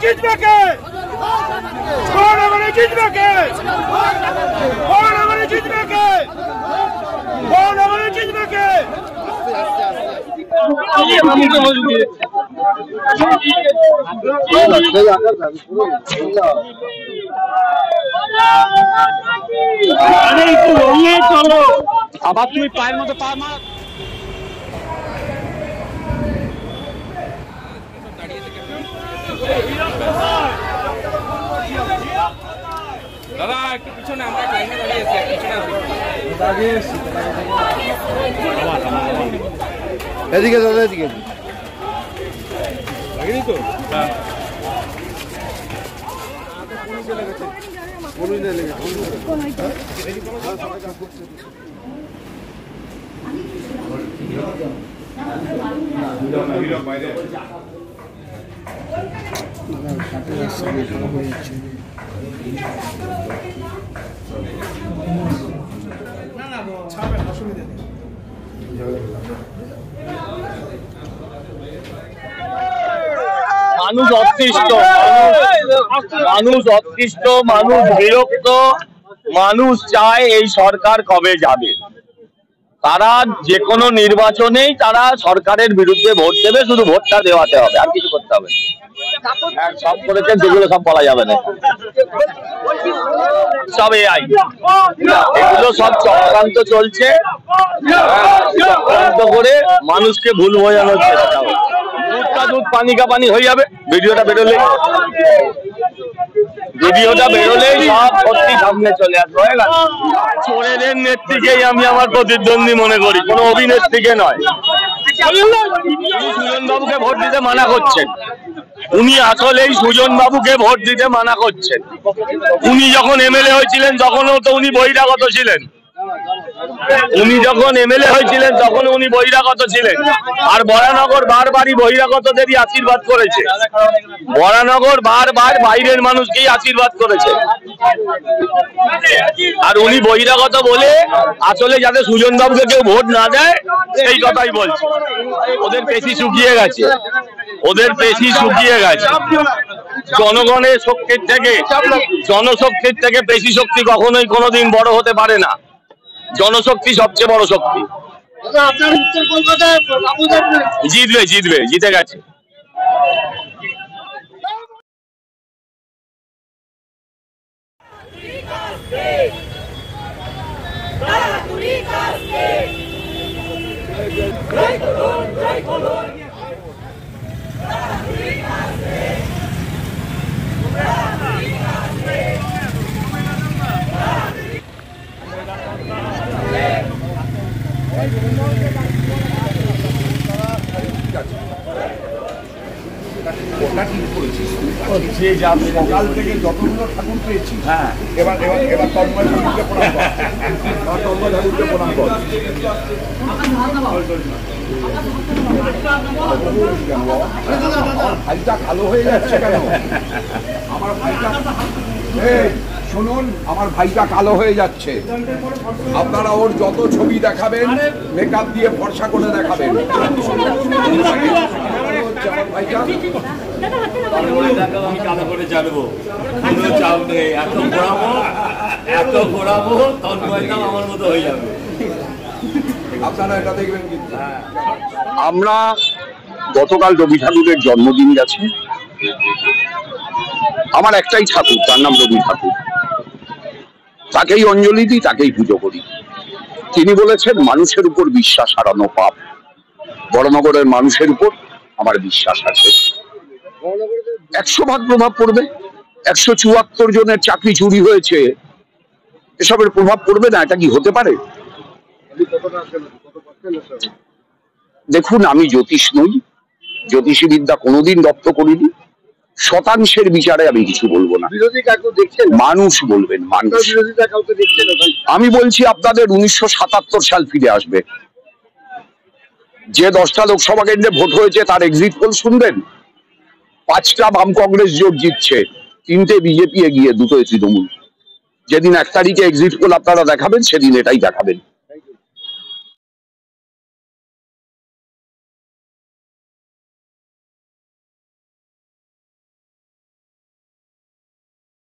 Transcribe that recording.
জিতবে কে? মহানগরে জিতবে কে? মহানগরে জিতবে কে? মহানগরে জিতবে কে? আবার তুমি পায়ের মতো পা মার। দাদা একটু পিছনে, আমরা লাইনে দাঁড়িয়ে আছি, পিছনে এদিকে দাদা, এদিকে লাগেনি তো। মানুষ অতিষ্ঠ, মানুষ বিরক্ত, মানুষ চায় এই সরকার কবে যাবে। তারা যে কোনো নির্বাচনেই তারা সরকারের বিরুদ্ধে ভোট দেবে, শুধু ভোটটা দেওয়াতে হবে, আর কিছু করতে হবে সব করেছেন যেগুলো সব বলা যাবে না, সব এআই, এগুলো সব চক্রান্ত চলছে, চক্রান্ত করে মানুষকে ভুল বোঝানোর চেষ্টা হবে। দুধটা দুধ, পানি কা পানি হয়ে যাবে। ভিডিওটা বেরোলেই সব সত্যি সামনে চলে আসবে। হয়ে গেল। চোরেদের নেত্রীকেই আমি আমার প্রতিদ্বন্দ্বী মনে করি, কোনো অভিনেত্রীকে নয়। সুজন বাবুকে ভোট দিতে মানা করছেন, উনি আসলেই সুজন বাবুকে ভোট দিতে মানা করছেন। উনি যখন এমএলএ হয়েছিলেন তখনও তো উনি বহিরাগত ছিলেন, তখন উনি বহিরাগত ছিলেন। আর বরানগর বারবারই বহিরাগতদেরই আশীর্বাদ করেছে, বরানগর বারবার বাইরের মানুষকেই আশীর্বাদ করেছে। আর উনি বহিরাগত বলে আসলে যাতে সুজন বাবুকে কেউ ভোট না দেয় সেই কথাই বলছে। ওদের পেশি শুকিয়ে গেছে, জনগণের শক্তির থেকে, জনশক্তির থেকে পেশি শক্তি কখনোই কোনোদিন বড় হতে পারে না। জনশক্তি সবচেয়ে বড় শক্তি। জিতবে, জিতে গেছে। সকাল থেকে যতগুলো ঠাকুর পেয়েছি, হ্যাঁ, এবার তন্ময় ঠাকুরকে প্রণাম কর, তন্ময় ঠাকুরকে প্রণাম কর। আমার ভাইটা কালো হয়ে যাচ্ছে কেন? আমার ভাইটা, শুনুন, আমার ভাইটা কালো হয়ে যাচ্ছে। আপনারা ওর যত ছবি দেখাবেন মেকআপ দিয়ে ফর্সা করে দেখাবেন। কালো করে জানবো, কোনো চাপ নেই, এত ঘোরাবো তন্ময়টাও আমার মতো হয়ে যাবে। আপনারা এটা দেখবেন। কিন্তু আমরা গতকাল রবি ঠাকুরের জন্মদিন গেছে, আমার একটাই ঠাকুর, তার নাম রবি ঠাকুর, তাকেই অঞ্জলি দিই, তাকেই পুজো করি। তিনি বলেছেন মানুষের উপর বিশ্বাস হারানো পাপ। বড়নগরের মানুষের উপর আমার বিশ্বাস আছে। 100% প্রভাব পড়বে। 174 জনের চাকরি চুরি হয়েছে, এসবের প্রভাব পড়বে না? এটা কি হতে পারে? দেখুন, আমি জ্যোতিষ নই, জ্যোতিষী বিদ্যা কোনোদিন রপ্ত করিনি। শতাংশের বিচারে আমি কিছু বলবো না, মানুষ বলবেন। মানুষ, আমি বলছি আপনাদের 1977 সাল ফিরে আসবে। যে 10টা লোকসভা কেন্দ্রে ভোট হয়েছে তার এক্সিট পোল শুনবেন। 5টা বাম কংগ্রেস জোট জিতছে, 3টে বিজেপি এগিয়ে, 2টোই তৃণমূল। যেদিন 1 তারিখে এক্সিট পোল আপনারা দেখাবেন সেদিন এটাই দেখাবেন।